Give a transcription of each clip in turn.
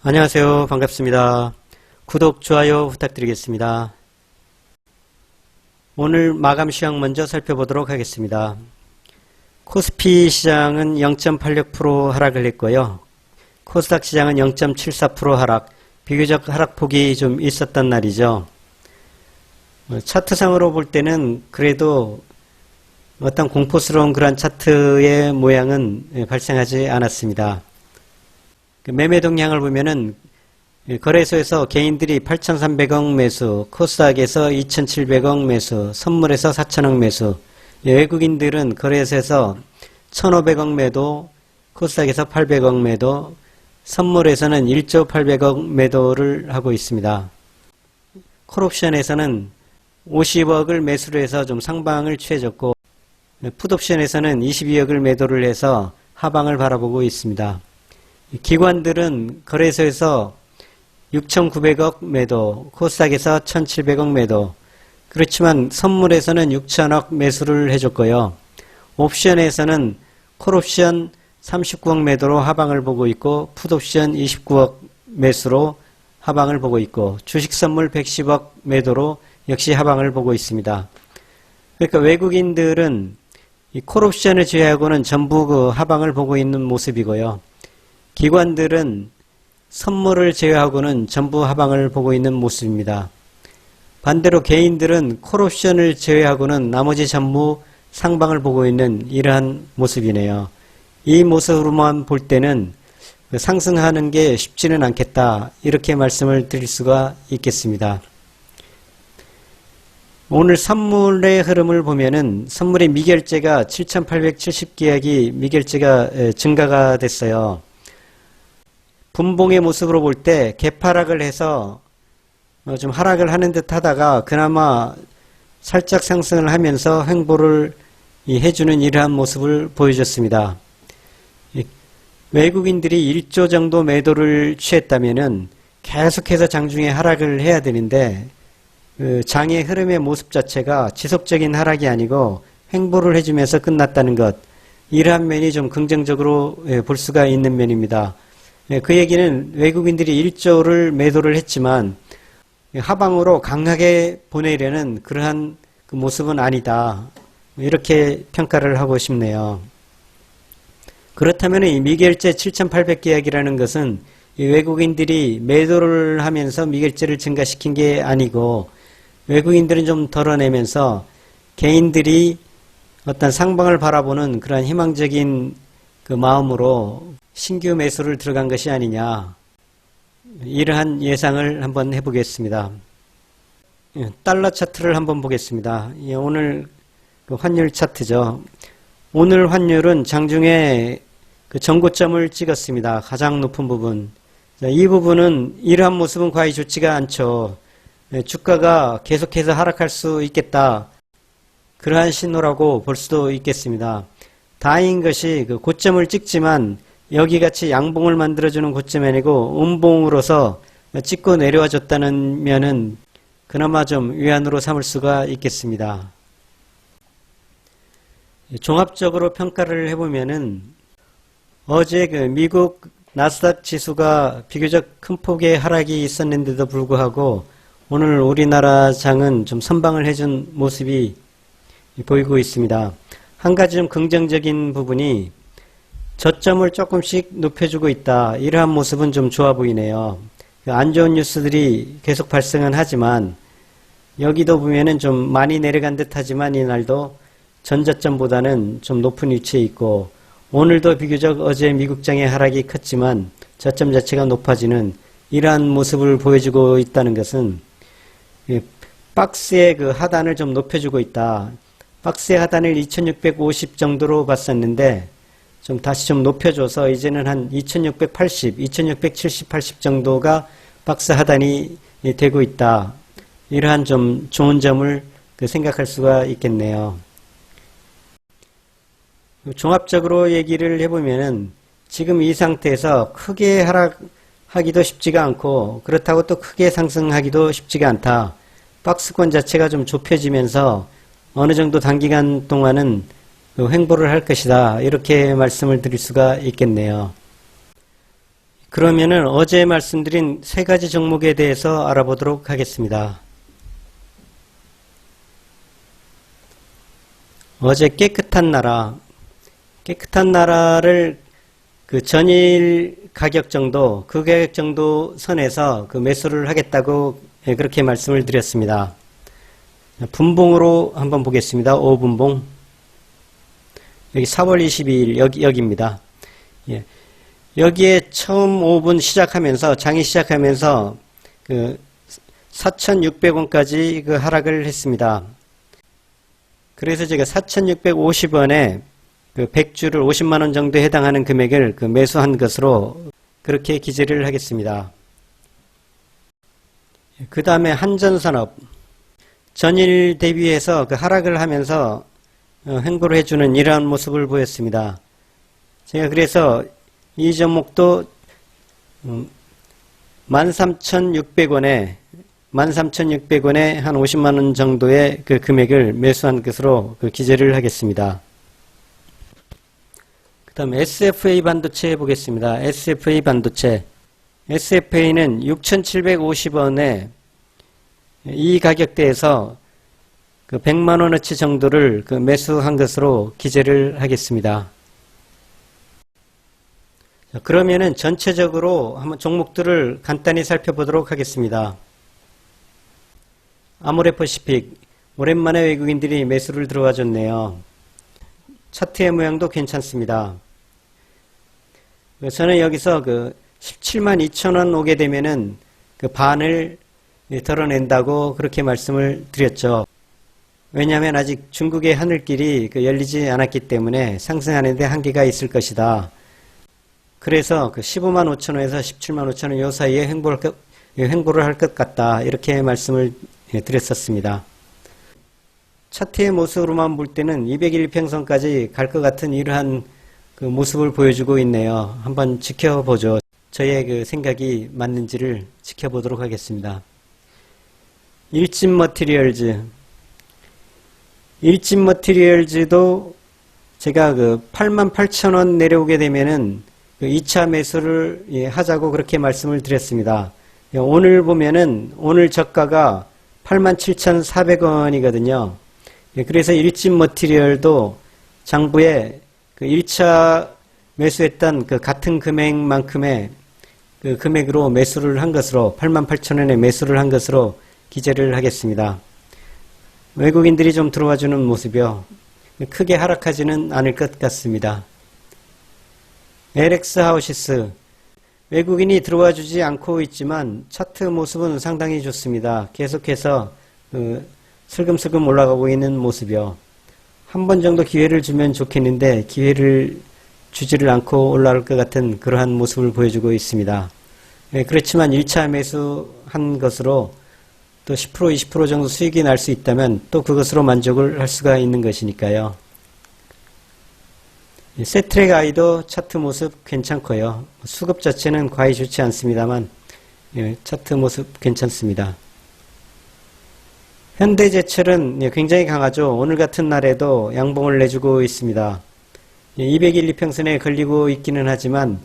안녕하세요. 반갑습니다. 구독, 좋아요 부탁드리겠습니다. 오늘 마감 시황 먼저 살펴보도록 하겠습니다. 코스피 시장은 0.86% 하락을 했고요. 코스닥 시장은 0.74% 하락, 비교적 하락폭이 좀 있었던 날이죠. 차트상으로 볼 때는 그래도 어떤 공포스러운 그런 차트의 모양은 발생하지 않았습니다. 매매 동향을 보면은 거래소에서 개인들이 8,300억 매수, 코스닥에서 2,700억 매수, 선물에서 4,000억 매수, 외국인들은 거래소에서 1,500억 매도, 코스닥에서 800억 매도, 선물에서는 1조 800억 매도를 하고 있습니다. 콜옵션에서는 50억을 매수를 해서 좀 상방을 취해줬고, 풋옵션에서는 22억을 매도를 해서 하방을 바라보고 있습니다. 기관들은 거래소에서 6,900억 매도, 코스닥에서 1,700억 매도, 그렇지만 선물에서는 6,000억 매수를 해줬고요. 옵션에서는 콜옵션 39억 매도로 하방을 보고 있고, 풋옵션 29억 매수로 하방을 보고 있고, 주식선물 110억 매도로 역시 하방을 보고 있습니다. 그러니까 외국인들은 이 콜옵션을 제외하고는 전부 그 하방을 보고 있는 모습이고요. 기관들은 선물을 제외하고는 전부 하방을 보고 있는 모습입니다. 반대로 개인들은 콜옵션을 제외하고는 나머지 전부 상방을 보고 있는 이러한 모습이네요. 이 모습으로만 볼 때는 상승하는 게 쉽지는 않겠다, 이렇게 말씀을 드릴 수가 있겠습니다. 오늘 선물의 흐름을 보면은 선물의 미결제가 7,870계약이 미결제가 증가가 됐어요. 분봉의 모습으로 볼 때 개파락을 해서 좀 하락을 하는 듯 하다가 그나마 살짝 상승을 하면서 횡보를 해주는 이러한 모습을 보여줬습니다. 외국인들이 1조 정도 매도를 취했다면은 계속해서 장중에 하락을 해야 되는데, 장의 흐름의 모습 자체가 지속적인 하락이 아니고 횡보를 해주면서 끝났다는 것, 이러한 면이 좀 긍정적으로 볼 수가 있는 면입니다. 그 얘기는 외국인들이 1조를 매도를 했지만 하방으로 강하게 보내려는 그러한 그 모습은 아니다, 이렇게 평가를 하고 싶네요. 그렇다면 이 미결제 7,800계약이라는 것은 이 외국인들이 매도를 하면서 미결제를 증가시킨 게 아니고, 외국인들은 좀 덜어내면서 개인들이 어떤 상방을 바라보는 그런 희망적인 그 마음으로 신규 매수를 들어간 것이 아니냐, 이러한 예상을 한번 해보겠습니다. 달러 차트를 한번 보겠습니다. 오늘 그 환율 차트죠. 오늘 환율은 장중에 그 전고점을 찍었습니다. 가장 높은 부분. 이 부분은 이러한 모습은 과히 좋지가 않죠. 주가가 계속해서 하락할 수 있겠다, 그러한 신호라고 볼 수도 있겠습니다. 다행인 것이 그 고점을 찍지만 여기같이 양봉을 만들어주는 고점이 아니고 음봉으로서 찍고 내려와 줬다는 면은 그나마 좀 위안으로 삼을 수가 있겠습니다. 종합적으로 평가를 해보면은 어제 그 미국 나스닥 지수가 비교적 큰 폭의 하락이 있었는데도 불구하고 오늘 우리나라 장은 좀 선방을 해준 모습이 보이고 있습니다. 한 가지 좀 긍정적인 부분이 저점을 조금씩 높여주고 있다, 이러한 모습은 좀 좋아 보이네요. 안 좋은 뉴스들이 계속 발생은 하지만 여기도 보면은 좀 많이 내려간 듯 하지만 이날도 전저점보다는 좀 높은 위치에 있고, 오늘도 비교적 어제 미국장의 하락이 컸지만 저점 자체가 높아지는 이러한 모습을 보여주고 있다는 것은 박스의 그 하단을 좀 높여주고 있다. 박스의 하단을 2650 정도로 봤었는데 좀 다시 좀 높여줘서 이제는 한 2680, 2670, 80 정도가 박스 하단이 되고 있다, 이러한 좀 좋은 점을 생각할 수가 있겠네요. 종합적으로 얘기를 해보면은 지금 이 상태에서 크게 하락하기도 쉽지가 않고, 그렇다고 또 크게 상승하기도 쉽지가 않다. 박스권 자체가 좀 좁혀지면서 어느 정도 단기간 동안은 횡보를 할 것이다, 이렇게 말씀을 드릴 수가 있겠네요. 그러면은 어제 말씀드린 세 가지 종목에 대해서 알아보도록 하겠습니다. 어제 깨끗한 나라를 그 전일 가격 정도, 그 가격 정도 선에서 그 매수를 하겠다고 그렇게 말씀을 드렸습니다. 분봉으로 한번 보겠습니다. 5분봉. 여기 4월 22일, 여기입니다. 예. 여기에 처음 5분 시작하면서, 장이 시작하면서 그 4,600원까지 그 하락을 했습니다. 그래서 제가 4,650원에 그 100주를 50만원 정도에 해당하는 금액을 그 매수한 것으로 그렇게 기재를 하겠습니다. 그 다음에 한전산업. 전일 대비해서 그 하락을 하면서 횡보를 해주는 이러한 모습을 보였습니다. 제가 그래서 이 종목도 13,600원에 한 50만원 정도의 그 금액을 매수한 것으로 그 기재를 하겠습니다. 그 다음 SFA 반도체 보겠습니다. SFA 반도체. SFA는 6,750원에 이 가격대에서 그 100만원어치 정도를 그 매수한 것으로 기재를 하겠습니다. 자, 그러면은 전체적으로 한번 종목들을 간단히 살펴보도록 하겠습니다. 아모레퍼시픽, 오랜만에 외국인들이 매수를 들어와 줬네요. 차트의 모양도 괜찮습니다. 저는 여기서 그 17만 2천원 오게 되면은 그 반을 덜어낸다고 그렇게 말씀을 드렸죠. 왜냐하면 아직 중국의 하늘길이 그 열리지 않았기 때문에 상승하는 데 한계가 있을 것이다. 그래서 그 15만 5천원에서 17만 5천원 요 사이에 횡보를 할 것 같다. 이렇게 말씀을 드렸었습니다. 차트의 모습으로만 볼 때는 200일 평선까지 갈 것 같은 이러한 그 모습을 보여주고 있네요. 한번 지켜보죠. 저의 그 생각이 맞는지를 지켜보도록 하겠습니다. 일진머티리얼즈도 제가 그 88,000원 내려오게 되면은 그 2차 매수를 하자고 그렇게 말씀을 드렸습니다. 오늘 보면은 오늘 저가가 87,400원이거든요. 그래서 일진머티리얼도 장부에 그 1차 매수했던 그 같은 금액만큼의 그 금액으로 매수를 한 것으로 88,000원에 매수를 한 것으로 기재를 하겠습니다. 외국인들이 좀 들어와 주는 모습이요. 크게 하락하지는 않을 것 같습니다. LX 하우시스. 외국인이 들어와 주지 않고 있지만 차트 모습은 상당히 좋습니다. 계속해서 슬금슬금 올라가고 있는 모습이요. 한 번 정도 기회를 주면 좋겠는데 기회를 주지를 않고 올라올 것 같은 그러한 모습을 보여주고 있습니다. 그렇지만 1차 매수한 것으로 또 10% 20% 정도 수익이 날 수 있다면 또 그것으로 만족을 할 수가 있는 것이니까요. 세트랙 아이도 차트 모습 괜찮고요. 수급 자체는 과히 좋지 않습니다만 차트 모습 괜찮습니다. 현대제철은 굉장히 강하죠. 오늘 같은 날에도 양봉을 내주고 있습니다. 200일 이평선에 걸리고 있기는 하지만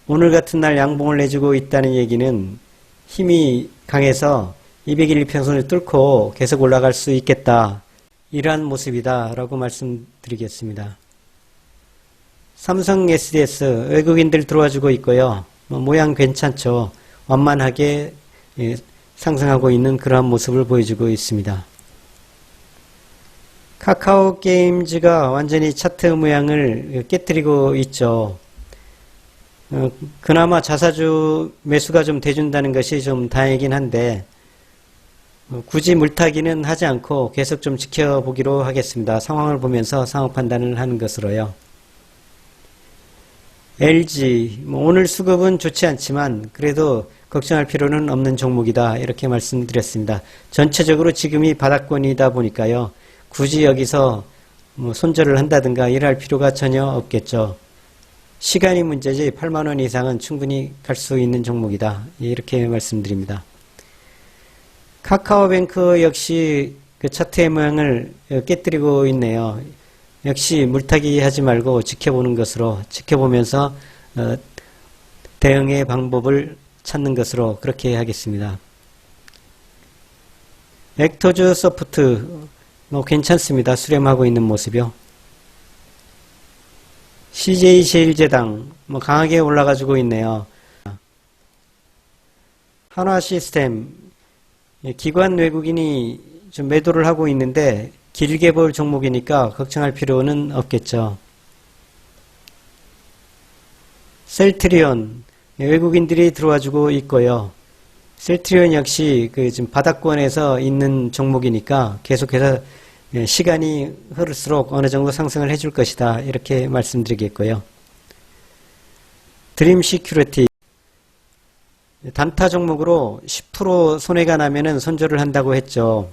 오늘 같은 날 양봉을 내주고 있다는 얘기는 힘이 강해서 200일 이평선을 뚫고 계속 올라갈 수 있겠다. 이러한 모습이다 라고 말씀드리겠습니다. 삼성 SDS 외국인들 들어와주고 있고요. 모양 괜찮죠. 완만하게 상승하고 있는 그러한 모습을 보여주고 있습니다. 카카오 게임즈가 완전히 차트 모양을 깨뜨리고 있죠. 그나마 자사주 매수가 좀 돼준다는 것이 좀 다행이긴 한데 굳이 물타기는 하지 않고 계속 좀 지켜보기로 하겠습니다. 상황을 보면서 상황 판단을 하는 것으로요. LG 오늘 수급은 좋지 않지만 그래도 걱정할 필요는 없는 종목이다 이렇게 말씀드렸습니다. 전체적으로 지금이 바닥권이다 보니까요. 굳이 여기서 손절을 한다든가 이럴 필요가 전혀 없겠죠. 시간이 문제지 8만원 이상은 충분히 갈 수 있는 종목이다 이렇게 말씀드립니다. 카카오뱅크 역시 그 차트의 모양을 깨뜨리고 있네요. 역시 물타기 하지 말고 지켜보는 것으로 지켜보면서 대응의 방법을 찾는 것으로 그렇게 하겠습니다. 엑토즈 소프트 괜찮습니다. 수렴하고 있는 모습이요. CJ 제일제당 강하게 올라가지고 있네요. 한화 시스템 기관 외국인이 좀 매도를 하고 있는데 길게 볼 종목이니까 걱정할 필요는 없겠죠. 셀트리온 외국인들이 들어와주고 있고요. 셀트리온 역시 지금 바닥권에서 있는 종목이니까 계속해서 시간이 흐를수록 어느 정도 상승을 해줄 것이다. 이렇게 말씀드리겠고요. 드림 시큐리티 단타 종목으로 10% 손해가 나면은 손절을 한다고 했죠.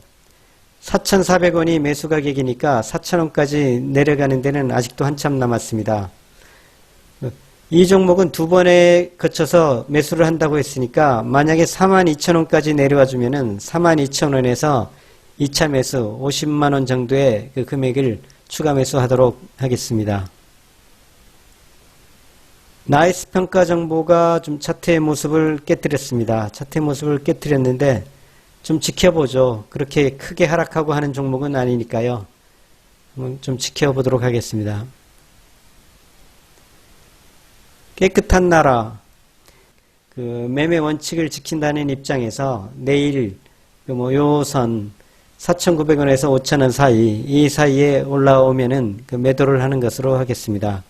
4,400원이 매수 가격이니까 4,000원까지 내려가는 데는 아직도 한참 남았습니다. 이 종목은 두 번에 거쳐서 매수를 한다고 했으니까 만약에 42,000원까지 내려와 주면은 42,000원에서 2차 매수 50만원 정도의 그 금액을 추가 매수하도록 하겠습니다. 나이스 평가 정보가 좀 차트의 모습을 깨뜨렸습니다. 차트의 모습을 깨뜨렸는데 좀 지켜보죠. 그렇게 크게 하락하고 하는 종목은 아니니까요. 좀 지켜보도록 하겠습니다. 깨끗한 나라, 매매 원칙을 지킨다는 입장에서 내일 요 선 4,900원에서 5,000원 사이, 이 사이에 올라오면은 매도를 하는 것으로 하겠습니다.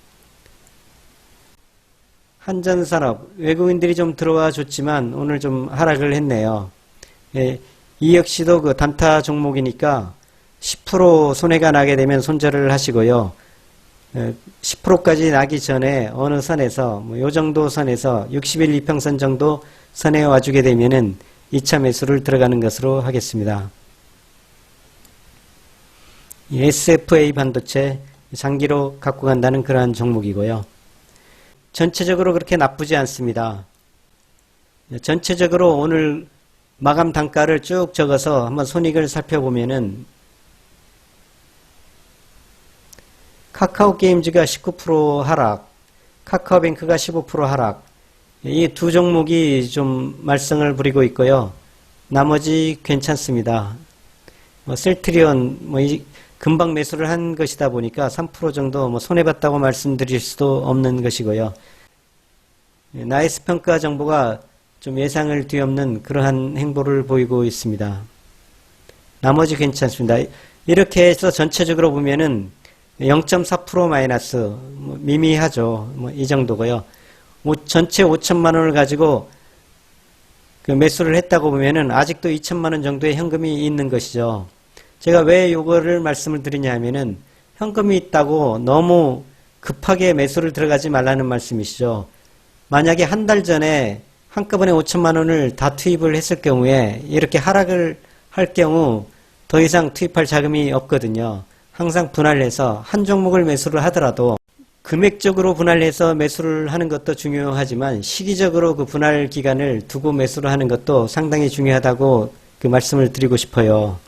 한전산업, 외국인들이 좀 들어와 줬지만 오늘 좀 하락을 했네요. 이 역시도 단타 종목이니까 10% 손해가 나게 되면 손절을 하시고요. 10%까지 나기 전에 어느 선에서 요 정도 선에서 60일 이평선 정도 선에 와주게 되면은 2차 매수를 들어가는 것으로 하겠습니다. SFA 반도체 장기로 갖고 간다는 그러한 종목이고요. 전체적으로 그렇게 나쁘지 않습니다. 전체적으로 오늘 마감 단가를 쭉 적어서 한번 손익을 살펴보면은 카카오게임즈가 19% 하락, 카카오뱅크가 15% 하락, 이 두 종목이 좀 말썽을 부리고 있고요. 나머지 괜찮습니다. 셀트리온 금방 매수를 한 것이다 보니까 3% 정도 손해봤다고 말씀드릴 수도 없는 것이고요. 나이스 평가 정보가 좀 예상을 뒤엎는 그러한 행보를 보이고 있습니다. 나머지 괜찮습니다. 이렇게 해서 전체적으로 보면은 0.4% 마이너스 미미하죠. 이 정도고요. 전체 5천만 원을 가지고 매수를 했다고 보면은 아직도 2천만 원 정도의 현금이 있는 것이죠. 제가 왜 요거를 말씀을 드리냐 하면은 현금이 있다고 너무 급하게 매수를 들어가지 말라는 말씀이시죠. 만약에 한 달 전에 한꺼번에 5천만 원을 다 투입을 했을 경우에 이렇게 하락을 할 경우 더 이상 투입할 자금이 없거든요. 항상 분할해서 한 종목을 매수를 하더라도 금액적으로 분할해서 매수를 하는 것도 중요하지만 시기적으로 그 분할 기간을 두고 매수를 하는 것도 상당히 중요하다고 말씀을 드리고 싶어요.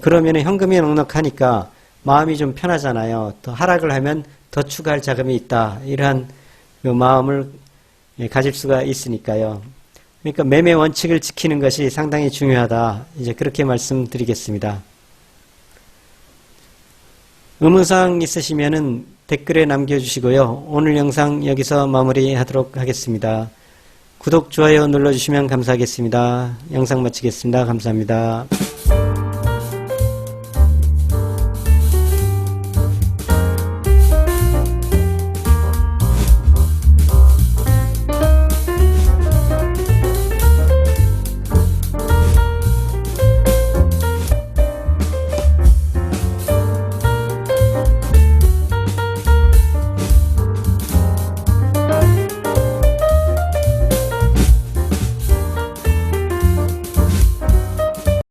그러면 현금이 넉넉하니까 마음이 좀 편하잖아요. 더 하락을 하면 더 추가할 자금이 있다. 이러한 마음을 가질 수가 있으니까요. 그러니까 매매 원칙을 지키는 것이 상당히 중요하다. 이제 그렇게 말씀드리겠습니다. 의문사항 있으시면은 댓글에 남겨주시고요. 오늘 영상 여기서 마무리하도록 하겠습니다. 구독, 좋아요 눌러주시면 감사하겠습니다. 영상 마치겠습니다. 감사합니다.